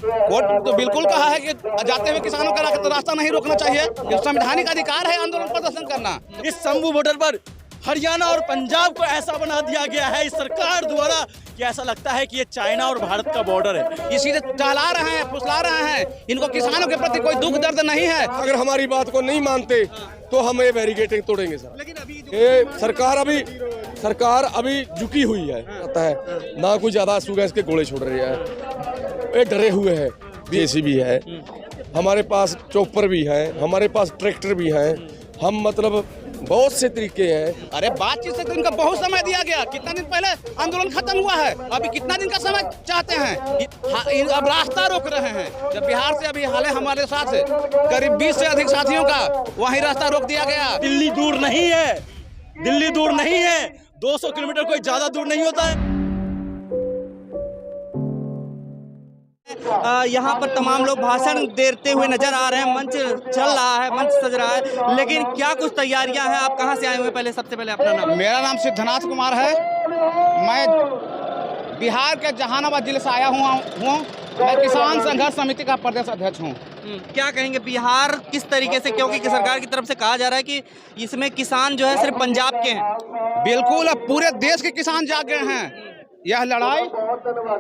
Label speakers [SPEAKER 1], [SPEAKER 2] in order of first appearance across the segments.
[SPEAKER 1] Court तो बिल्कुल कहा है कि जाते हुए किसानों का रास्ता नहीं रोकना चाहिए। ये संवैधानिक अधिकार है आंदोलन प्रदर्शन करना।
[SPEAKER 2] इस शंभू बॉर्डर पर हरियाणा और पंजाब को ऐसा बना दिया गया है इस सरकार द्वारा कि ऐसा लगता है कि ये चाइना और भारत का बॉर्डर है।
[SPEAKER 1] ये सीधे टहला रहे हैं, फुसला रहे हैं। इनको किसानों के प्रति कोई दुख दर्द नहीं है।
[SPEAKER 3] अगर हमारी बात को नहीं मानते तो हम ये बैरिकेडिंग तोड़ेंगे सर।
[SPEAKER 2] लेकिन अभी
[SPEAKER 3] ये सरकार अभी झुकी हुई है, पता है ना, कोई ज्यादा आंसू गैस के गोले छोड़ रही है। ये डरे हुए हैं। जेसीबी है, हमारे पास चॉपर भी है, हमारे पास ट्रैक्टर भी है। हम मतलब बहुत से तरीके हैं।
[SPEAKER 1] अरे बातचीत से तो इनका बहुत समय दिया गया। कितना दिन पहले आंदोलन खत्म हुआ है, अभी कितना दिन का समय चाहते हैं? अब रास्ता रोक रहे हैं। जब बिहार से अभी हाल हमारे साथ करीब 20 से अधिक साथियों का वहीं रास्ता रोक दिया गया।
[SPEAKER 2] दिल्ली दूर नहीं है, दिल्ली दूर नहीं है, 200 किलोमीटर कोई ज्यादा दूर नहीं होता है।
[SPEAKER 4] यहाँ पर तमाम लोग भाषण देते हुए नजर आ रहे हैं। मंच चल रहा है, मंच सज रहा है, लेकिन क्या कुछ तैयारियां हैं? आप कहां से आए हुए? पहले सबसे पहले अपना नाम।
[SPEAKER 1] मेरा नाम सिद्धनाथ कुमार है। मैं बिहार के जहानाबाद जिले से आया हुआ हूँ। मैं किसान संघर्ष समिति का प्रदेश अध्यक्ष हूँ।
[SPEAKER 4] क्या कहेंगे बिहार किस तरीके से, क्योंकि सरकार की तरफ से कहा जा रहा है कि इसमें किसान जो है सिर्फ पंजाब के हैं।
[SPEAKER 1] बिल्कुल, अब पूरे देश के किसान जाग गए हैं। यह लड़ाई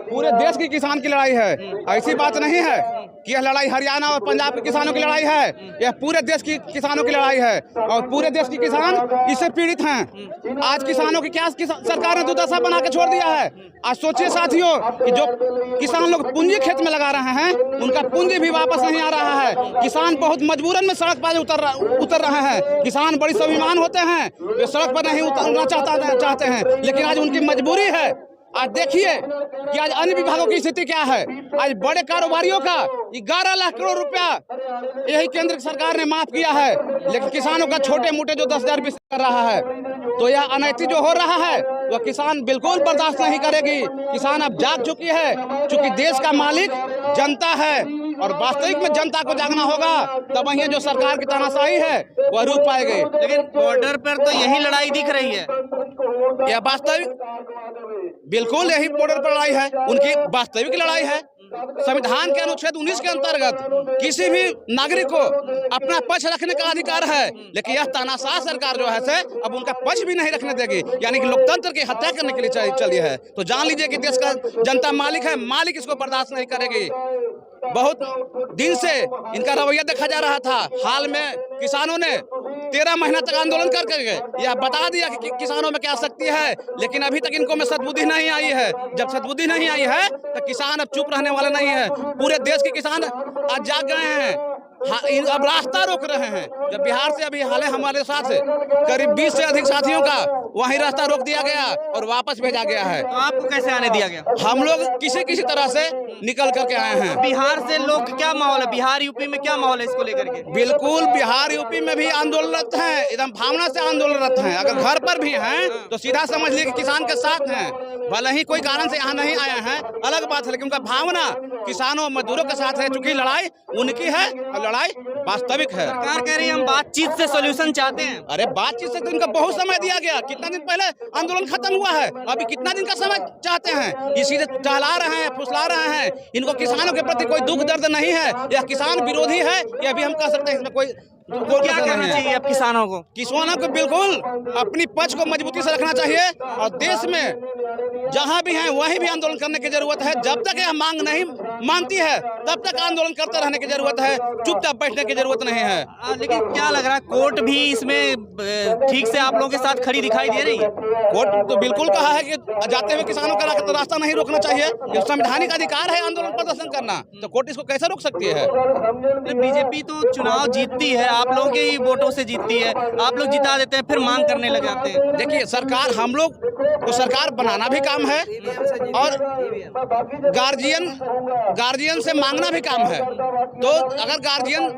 [SPEAKER 1] पूरे देश की किसान की लड़ाई है। ऐसी बात नहीं है कि यह लड़ाई हरियाणा और पंजाब के किसानों की लड़ाई है। यह पूरे देश की किसानों की लड़ाई है और पूरे देश के किसान इससे पीड़ित हैं। आज किसानों की क्या सरकार ने दुर्दशा बना के छोड़ दिया है। आज सोचिए साथियों कि जो किसान लोग पूंजी खेत में लगा रहे हैं, उनका पूंजी भी वापस नहीं आ रहा है। किसान बहुत मजबूरन में सड़क पर उतर रहे हैं। किसान बड़ी स्वाभिमान होते हैं, वे सड़क पर नहीं उतरना चाहते हैं, लेकिन आज उनकी मजबूरी है। आज देखिए कि आज अन्य विभागों की स्थिति क्या है। आज बड़े कारोबारियों का 11 लाख करोड़ रुपया यही केंद्र सरकार ने माफ किया है, लेकिन किसानों का छोटे मोटे जो 10,000 बीस कर रहा है, तो यह अनैतिक जो हो रहा है वह किसान बिल्कुल बर्दाश्त नहीं करेगी। किसान अब जाग चुकी है, चूंकि देश का मालिक जनता है और वास्तविक में जनता को जागना होगा, तब वही जो सरकार की तानाशाही है वह रूप पाएगी।
[SPEAKER 4] लेकिन बॉर्डर पर तो यही लड़ाई दिख रही है।
[SPEAKER 1] यह वास्तविक बिल्कुल यही बॉर्डर पर लड़ाई है, उनकी वास्तविक लड़ाई है। संविधान के अनुच्छेद 19 के अंतर्गत किसी भी नागरिक को अपना पक्ष रखने का अधिकार है, लेकिन यह तानाशाह सरकार जो है से अब उनका पक्ष भी नहीं रखने देगी, यानी कि लोकतंत्र की हत्या करने के लिए चली है। तो जान लीजिए कि देश का जनता मालिक है, मालिक इसको बर्दाश्त नहीं करेगी। बहुत दिन से इनका रवैया देखा जा रहा था। हाल में किसानों ने 13 महीना तक आंदोलन करके यह बता दिया कि किसानों में क्या शक्ति है, लेकिन अभी तक इनको में सद्बुद्धि नहीं आई है। जब सद्बुद्धि नहीं आई है तो किसान अब चुप रहने वाले नहीं है। पूरे देश के किसान आज जाग गए हैं, अब रास्ता रोक रहे हैं। जब बिहार से अभी हाल हमारे साथ करीब 20 से अधिक साथियों का वहीं रास्ता रोक दिया गया और वापस भेजा गया है।
[SPEAKER 4] तो आपको कैसे आने दिया गया?
[SPEAKER 1] हम लोग किसी तरह से निकल करके आए हैं।
[SPEAKER 4] बिहार से लोग क्या माहौल है? बिहार यूपी में क्या माहौल है इसको लेकर के?
[SPEAKER 1] बिल्कुल, बिहार यूपी में भी आंदोलनरत हैं, एकदम भावना से आंदोलनरत हैं। अगर घर पर भी हैं तो सीधा समझ लीजिए कि किसान के साथ हैं। भले ही कोई कारण से यहाँ नहीं आए हैं, अलग बात है, लेकिन उनका भावना किसानों मजदूरों के साथ है, क्योंकि लड़ाई उनकी है और लड़ाई वास्तविक है।
[SPEAKER 4] सरकार कह रही है हम बातचीत से सॉल्यूशन चाहते हैं।
[SPEAKER 1] अरे बातचीत से तो इनका बहुत समय दिया गया। कितना दिन पहले आंदोलन खत्म हुआ है, अभी कितना दिन का समय चाहते हैं? ये सीधे टहला रहे हैं, फुसला रहे हैं। इनको किसानों के प्रति कोई दुख दर्द नहीं है। यह किसान विरोधी है, यह भी हम कह सकते हैं। इसमें कोई
[SPEAKER 4] क्या करना चाहिए अब किसानों को?
[SPEAKER 1] किसानों को बिल्कुल अपनी पक्ष को मजबूती से रखना चाहिए और देश में जहां भी हैं वहीं भी आंदोलन करने की जरूरत है। जब तक यह मांग नहीं मानती है तब तक आंदोलन करते रहने की जरूरत है, चुपचाप बैठने की जरूरत नहीं है।
[SPEAKER 4] लेकिन क्या लग रहा है कोर्ट भी इसमें ठीक से आप लोगों के साथ खड़ी दिखाई दे रही है?
[SPEAKER 1] कोर्ट तो बिल्कुल कहा है कि जाते हुए किसानों का रास्ता नहीं रोकना चाहिए। ये संवैधानिक अधिकार है आंदोलन प्रदर्शन करना, तो कोर्ट इसको कैसे रोक सकती है?
[SPEAKER 4] बीजेपी तो चुनाव जीतती है, आप लोगों के ही वोटों से जीतती है, आप लोग जिता देते हैं, फिर मांग करने लग जाते हैं।
[SPEAKER 1] देखिए, सरकार हम लोग को सरकार बनाना भी काम है और गार्जियन से मांगना भी काम है। तो अगर गार्जियन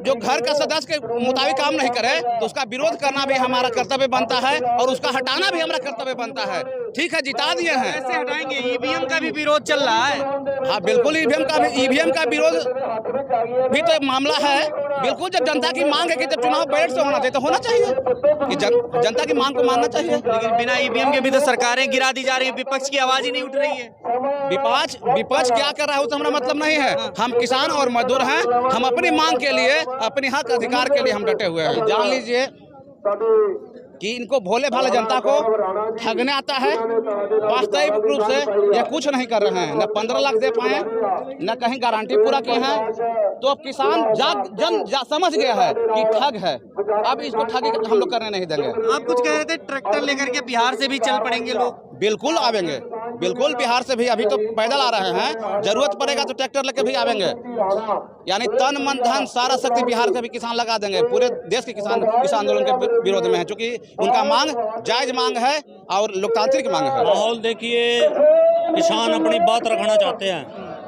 [SPEAKER 1] जो घर का सदस्य के मुताबिक काम नहीं करे तो उसका विरोध करना भी हमारा कर्तव्य बनता है और उसका हटाना भी हमारा कर्तव्य बनता है। ठीक है, जिता दिए हैं,
[SPEAKER 4] कैसे हटाएंगे? ईवीएम का भी विरोध चल रहा है।
[SPEAKER 1] हाँ बिल्कुल, ईवीएम का विरोध भी तो मामला है। बिल्कुल, जब जनता की मांग है कि जब चुनाव बैलेट से होना चाहिए तो होना चाहिए कि जनता की मांग को मानना चाहिए।
[SPEAKER 4] लेकिन बिना ईवीएम के भी तो सरकारें गिरा दी जा रही है, विपक्ष की आवाज ही नहीं उठ रही है।
[SPEAKER 1] विपक्ष क्या कर रहा है उससे हमारा मतलब नहीं है। हम किसान और मजदूर हैं, हम अपनी मांग के लिए, अपने हक अधिकार के लिए हम डटे हुए हैं। जान लीजिए कि इनको भोले भाले जनता को ठगने आता है। वास्तविक रूप से ये कुछ नहीं कर रहे हैं, न 15 लाख दे पाए, न कहीं गारंटी पूरा किए हैं। तो अब किसान समझ गया है कि ठग है, अब इसको ठगी हम लोग करने नहीं देंगे।
[SPEAKER 4] आप कुछ कह रहे थे ट्रैक्टर लेकर के बिहार से भी चल पड़ेंगे लोग।
[SPEAKER 1] बिल्कुल आवेंगे, बिल्कुल बिहार से भी, अभी तो पैदल आ रहे हैं, जरूरत पड़ेगा तो ट्रैक्टर लेके भी आवेंगे। यानी तन मन धन सारा शक्ति बिहार से भी किसान लगा देंगे। पूरे देश के किसान इस आंदोलन के विरोध में है, क्योंकि उनका मांग जायज मांग है और लोकतांत्रिक मांग है।
[SPEAKER 5] माहौल देखिए, किसान अपनी बात रखना चाहते हैं,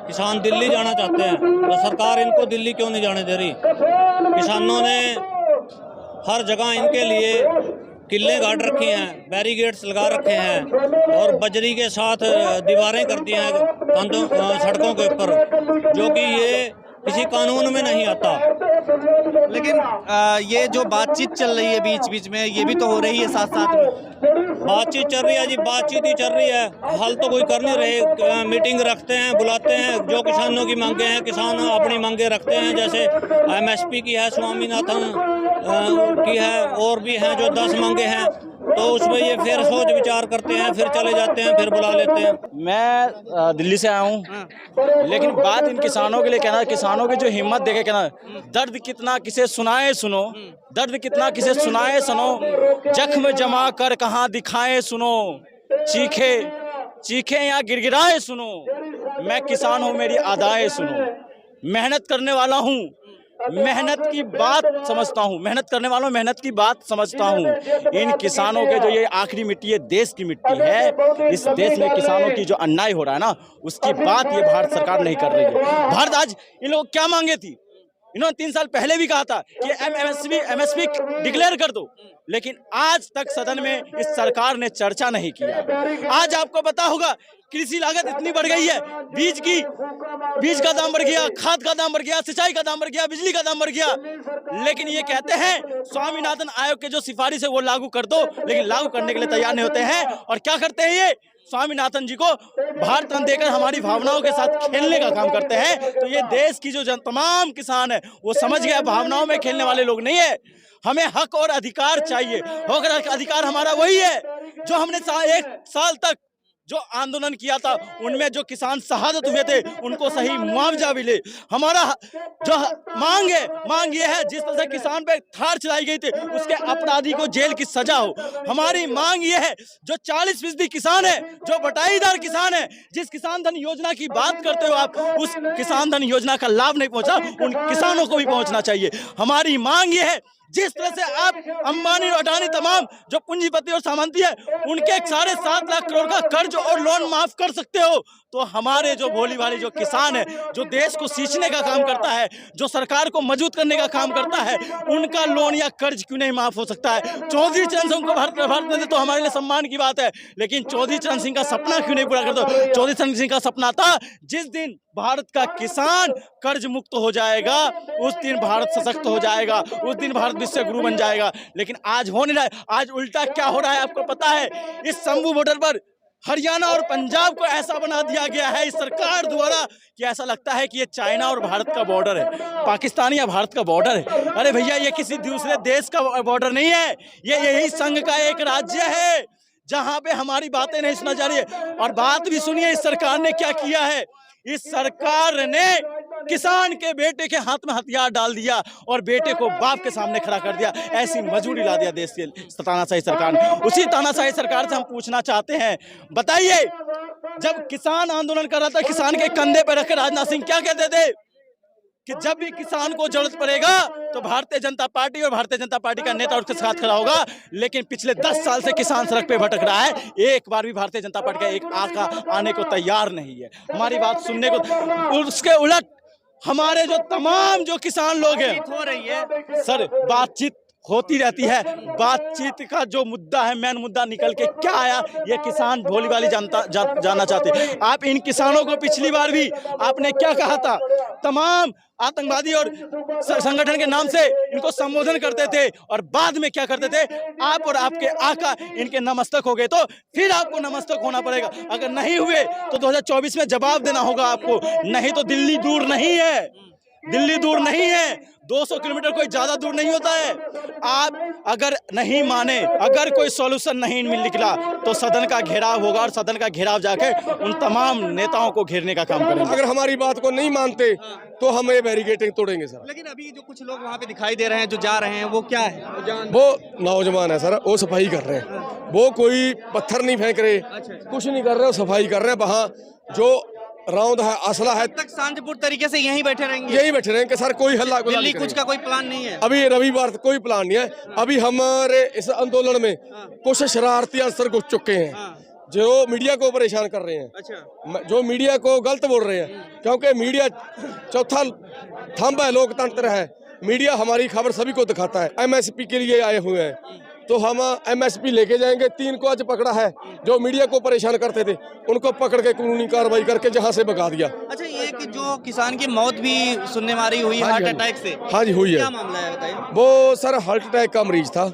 [SPEAKER 5] किसान दिल्ली जाना चाहते हैं, तो सरकार इनको दिल्ली क्यों नहीं जाने दे रही। किसानों ने हर जगह इनके लिए किले गाड़ रखी हैं, बैरिकेड्स लगा रखे हैं और बजरी के साथ दीवारें कर दी हैं सड़कों के ऊपर, जो कि ये किसी कानून में नहीं आता।
[SPEAKER 4] लेकिन ये जो बातचीत चल रही है बीच बीच में, ये भी तो हो रही है साथ साथ में।
[SPEAKER 5] बातचीत चल रही है जी, बातचीत ही चल रही है, हल तो कोई कर नहीं रहे। मीटिंग रखते हैं, बुलाते हैं, जो किसानों की मांगे हैं किसान अपनी मांगे रखते हैं। जैसे MSP की है, स्वामीनाथन की है, और भी हैं जो 10 मांगे हैं, तो उसमें ये फिर सोच विचार करते हैं, फिर चले जाते हैं, फिर बुला लेते हैं।
[SPEAKER 2] मैं दिल्ली से आया हूँ, लेकिन बात इन किसानों के लिए कहना, किसानों की जो हिम्मत देखे कहना, दर्द कितना किसे सुनाए सुनो, दर्द कितना किसे सुनाए सुनो, जख्म जमा कर कहाँ दिखाए सुनो, चीखे चीखे या गिड़गिड़ाए सुनो, मैं किसान हूँ मेरी अदाएं सुनो, मेहनत करने वाला हूँ, मेहनत की बात समझता हूँ, मेहनत करने वालों मेहनत की बात समझता हूँ। इन किसानों के जो ये आखिरी मिट्टी है, देश की मिट्टी है, इस देश में किसानों की जो अन्याय हो रहा है ना, उसकी बात ये भारत सरकार नहीं कर रही है। भारत आज इन लोग क्या मांगे थी, इन्होंने 3 साल पहले भी कहा था कि MSP डिक्लेयर कर दो, लेकिन आज तक सदन में इस सरकार ने चर्चा नहीं किया। आज आपको पता होगा कृषि लागत इतनी बढ़ गई है, बीज का दाम बढ़ गया, खाद का दाम बढ़ गया, सिंचाई का दाम बढ़ गया, बिजली का दाम बढ़ गया, लेकिन ये कहते हैं स्वामीनाथन आयोग के जो सिफारिश है वो लागू कर दो, लेकिन लागू करने के लिए तैयार नहीं होते हैं। और क्या करते हैं ये स्वामीनाथन जी को भारत रत्न देकर हमारी भावनाओं के साथ खेलने का काम करते हैं। तो ये देश की जो तमाम किसान है वो समझ गया, भावनाओं में खेलने वाले लोग नहीं है। हमें हक और अधिकार चाहिए, और अधिकार हमारा वही है जो हमने 1 साल तक जो आंदोलन किया था, उनमें जो किसान शहादत हुए थे उनको सही मुआवजा मिले। हमारा जो मांग है, मांग ये है जिस तरह से किसान पे थार चलाई गई थी उसके अपराधी को जेल की सजा हो। हमारी मांग ये है जो 40% किसान है, जो बटाईदार किसान है, जिस किसान धन योजना की बात करते हो आप, उस किसान धन योजना का लाभ नहीं पहुंचा, उन किसानों को भी पहुंचना चाहिए। हमारी मांग ये है जिस तरह से आप अंबानी और अडानी तमाम जो पूंजीपति और सामंती है उनके 7.5 लाख करोड़ का कर्ज और लोन माफ कर सकते हो, तो हमारे जो भोली भाली जो किसान है, जो देश को सींचने का काम करता है, जो सरकार को मजबूत करने का काम करता है, उनका लोन या कर्ज क्यों नहीं माफ हो सकता है। चौधरी चरण सिंह को भारत में दे तो हमारे लिए सम्मान की बात है, लेकिन चौधरी चरण सिंह का सपना क्यों नहीं पूरा कर दो। चौधरी चरण सिंह का सपना था जिस दिन भारत का किसान कर्ज मुक्त हो जाएगा उस दिन भारत सशक्त हो जाएगा, उस दिन भारत विश्व गुरु बन जाएगा, लेकिन आज हो नहीं रहा है। आज उल्टा क्या हो रहा है आपको पता है, इस शंभू बॉर्डर पर हरियाणा और पंजाब को ऐसा बना दिया गया है इस सरकार द्वारा कि ऐसा लगता है कि ये चाइना और भारत का बॉर्डर है, पाकिस्तान या भारत का बॉर्डर है। अरे भैया, ये किसी दूसरे देश का बॉर्डर नहीं है, ये यही संघ का एक राज्य है जहां पे हमारी बातें नहीं सुना जा रही है। और बात भी सुनिए, इस सरकार ने क्या किया है। इस सरकार ने किसान के बेटे के हाथ में हथियार डाल दिया और बेटे को बाप के सामने खड़ा कर दिया। ऐसी मजबूरी ला दिया देश की तानाशाही सरकार ने। उसी तानाशाही सरकार से हम पूछना चाहते हैं, बताइए, जब किसान आंदोलन कर रहा था, किसान के कंधे पर रखकर राजनाथ सिंह क्या कहते थे कि जब भी किसान को जरूरत पड़ेगा तो भारतीय जनता पार्टी और भारतीय जनता पार्टी का नेता उसके साथ खड़ा होगा। लेकिन पिछले 10 साल से किसान सड़क पे भटक रहा है, एक बार भी भारतीय जनता पार्टी का एक आका आने को तैयार नहीं है हमारी बात सुनने को। उसके उलट हमारे जो तमाम जो किसान लोग हैं,
[SPEAKER 4] हो रही है
[SPEAKER 2] सर बातचीत होती रहती है। बातचीत का जो मुद्दा है, मेन मुद्दा निकल के क्या आया, ये किसान भोली भाली जानना चाहते हैं। आप इन किसानों को पिछली बार भी आपने क्या कहा था, तमाम आतंकवादी और संगठन के नाम से इनको संबोधन करते थे और बाद में क्या करते थे, आप और आपके आका इनके नमस्तक हो गए, तो फिर आपको नमस्तक होना पड़ेगा। अगर नहीं हुए तो 2024 में जवाब देना होगा आपको। नहीं तो दिल्ली दूर नहीं है, दिल्ली दूर नहीं है, 200 किलोमीटर कोई ज्यादा दूर नहीं होता है। आप अगर नहीं माने, अगर कोई सॉल्यूशन नहीं निकला तो सदन का घेराव होगा और सदन का घेराव जाके उन तमाम नेताओं को घेरने का काम करेंगे।
[SPEAKER 3] अगर हमारी बात को नहीं मानते तो हम ये बैरिकेडिंग तोड़ेंगे सर।
[SPEAKER 4] लेकिन अभी जो कुछ लोग वहाँ पे दिखाई दे रहे हैं, जो जा रहे हैं, वो क्या है?
[SPEAKER 3] वो नौजवान है सर, वो सफाई कर रहे हैं, वो कोई पत्थर नहीं फेंक रहे, कुछ नहीं कर रहे, वो सफाई कर रहे हैं। वहाँ जो राउंड है, असला है,
[SPEAKER 4] तक शांतिपूर्ण तरीके से यहीं बैठे रहेंगे,
[SPEAKER 3] यही बैठे रहेंगे सर, कोई हल्ला गुल्ला
[SPEAKER 4] दिल्ली
[SPEAKER 3] नहीं
[SPEAKER 4] कुछ का कोई प्लान नहीं है।
[SPEAKER 3] अभी रविवार कोई प्लान नहीं है। अभी हमारे इस आंदोलन में कुछ शरारती अंसर घुस चुके हैं जो मीडिया को परेशान कर रहे हैं।
[SPEAKER 4] अच्छा,
[SPEAKER 3] जो मीडिया को गलत बोल रहे हैं, क्योंकि मीडिया चौथा थंब है, लोकतंत्र है। मीडिया हमारी खबर सभी को दिखाता है। एमएसपी के लिए आए हुए हैं तो हम एमएसपी लेके जाएंगे। 3 को आज पकड़ा है जो मीडिया को परेशान करते थे, उनको पकड़ के कानूनी कार्रवाई करके जहां से भगा दिया।
[SPEAKER 4] अच्छा, ये कि जो किसान की मौत भी सुनने में आ रही हुई हार्ट अटैक से,
[SPEAKER 3] हाँ जी हुई है।
[SPEAKER 4] क्या मामला है बताइए?
[SPEAKER 3] वो सर हार्ट अटैक का मरीज था,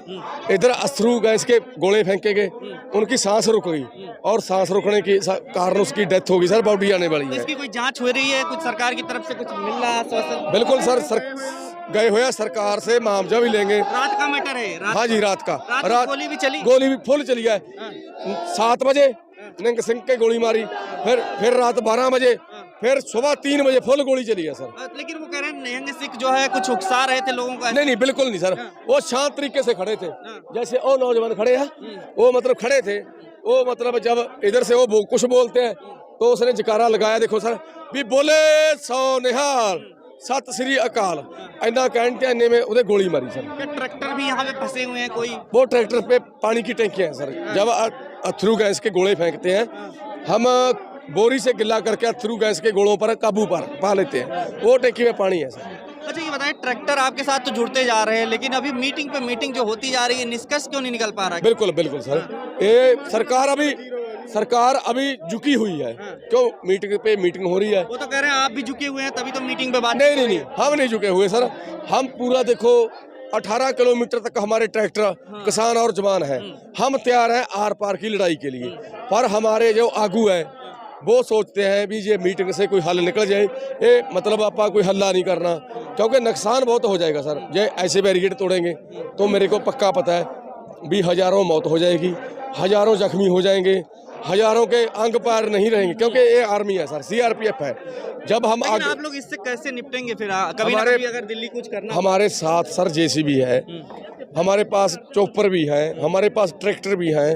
[SPEAKER 3] इधर अश्रु गैस के गोले फेंके गए, उनकी सांस रुक गई और सांस रुकने के कारण उसकी डेथ हो गई सर। बॉडी आने वाली है।
[SPEAKER 4] इसकी कोई जांच हो रही है? कुछ सरकार की तरफ से कुछ मिल रहा है आश्वासन?
[SPEAKER 3] बिल्कुल सर, गए हुए सरकार से मुआवजा भी लेंगे।
[SPEAKER 4] रात का मैटर है?
[SPEAKER 3] हाँ जी, रात का।
[SPEAKER 4] रात गोली भी चली?
[SPEAKER 3] गोली भी फुल चली है। 7 बजे निंग सिंह के गोली मारी, फिर रात 12 बजे, फिर सुबह 3 बजे फुल गोली चली है सर।
[SPEAKER 4] लेकिन वो कह रहे हैं निहंग सिंह जो है कुछ उकसा रहे थे लोगों को।
[SPEAKER 3] नहीं, बिल्कुल नहीं सर, वो शांत तरीके से खड़े थे, जैसे वो नौजवान खड़े हैं, वो मतलब खड़े थे। वो मतलब जब इधर से वो कुछ बोलते हैं तो उसने जकारा लगाया, देखो सर, भी बोले सो निहाल सत श्री अकाल, इन्ना कहने में उन्हें गोली मारी सर।
[SPEAKER 4] क्या ट्रैक्टर भी यहाँ पे फंसे हुए हैं कोई? वो
[SPEAKER 3] ट्रैक्टर पे पानी की टैंकियां हैं सर। जब अथरू गैस के गोले फेंकते हैं, हम बोरी से गिला करके अथरू गैस के गोलों पर काबू पा लेते हैं, वो टैंकी में पानी है सर।
[SPEAKER 4] अच्छा, ये बताएं, ट्रैक्टर आपके साथ तो जुड़ते जा रहे हैं, लेकिन अभी मीटिंग पे मीटिंग जो होती जा रही है, निष्कर्ष क्यों नहीं निकल पा रहा है?
[SPEAKER 3] बिल्कुल सर, ये सरकार अभी झुकी हुई है। क्यों मीटिंग पे मीटिंग हो रही है?
[SPEAKER 4] वो तो कह रहे हैं आप भी झुके हुए हैं, तभी तो मीटिंग पे बात।
[SPEAKER 3] नहीं, हम नहीं झुके हुए सर। हम पूरा देखो 18 किलोमीटर तक हमारे ट्रैक्टर, किसान और जवान है, हम तैयार हैं आर पार की लड़ाई के लिए। पर हमारे जो आगू है वो सोचते हैं भी ये मीटिंग से कोई हल निकल जाए, ये मतलब आपा कोई हल्ला नहीं करना, क्योंकि नुकसान बहुत हो जाएगा सर। ये ऐसे बैरिकेड तोड़ेंगे तो मेरे को पक्का पता है भी हजारों मौत हो जाएगी, हजारों जख्मी हो जाएंगे, हजारों के अंग पैर नहीं रहेंगे, क्योंकि ये आर्मी है सर, सीआरपीएफ है। जब हम
[SPEAKER 4] आगे आप लोग इससे कैसे निपटेंगे फिर? कभी ना कभी अगर दिल्ली कुछ करना।
[SPEAKER 3] हमारे साथ सर जेसीबी है, हमारे पास चॉपर भी है, हमारे पास ट्रैक्टर भी है।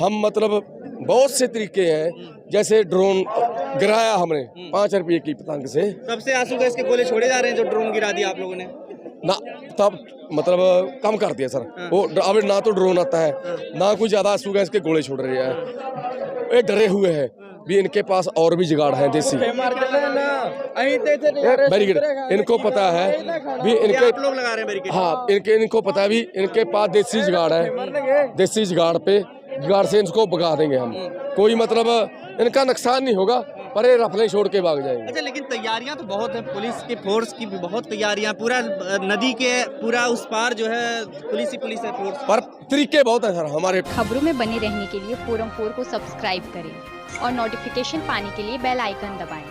[SPEAKER 3] हम मतलब बहुत से तरीके हैं, जैसे ड्रोन गिराया हमने 5 रुपये की पतंग से।
[SPEAKER 4] तब से आंसू गैस के गोले छोड़े जा रहे हैं जो ड्रोन गिरा दिया आप लोगों ने
[SPEAKER 3] ना, तब मतलब कम कर दिया सर। वो अब ना तो ड्रोन आता है, ना कोई ज्यादा आंसू गैस के गोले छोड़ रहे हैं। ये डरे हुए हैं भी इनके पास और भी जुगाड़ है देसी बैरिकेड। इनको पता है भी इनके
[SPEAKER 4] आप लोग लगा रहे हैं बैरिकेड?
[SPEAKER 3] हाँ, इनको पता है भी इनके पास देसी जुगाड़ है, देसी जुगाड़ से इनको भगा देंगे हम। कोई मतलब इनका नुकसान नहीं होगा, पर ये रफले छोड़ के भाग जाएंगे।
[SPEAKER 4] अच्छा, लेकिन तैयारियां तो बहुत है, पुलिस की फोर्स की भी बहुत तैयारियां, पूरा नदी के पूरा उस पार जो है पुलिस है फोर्स,
[SPEAKER 3] पर तरीके बहुत है सर हमारे।
[SPEAKER 6] खबरों में बने रहने के लिए फोरम 4 को सब्सक्राइब करें और नोटिफिकेशन पाने के लिए बेल आइकन दबाएं।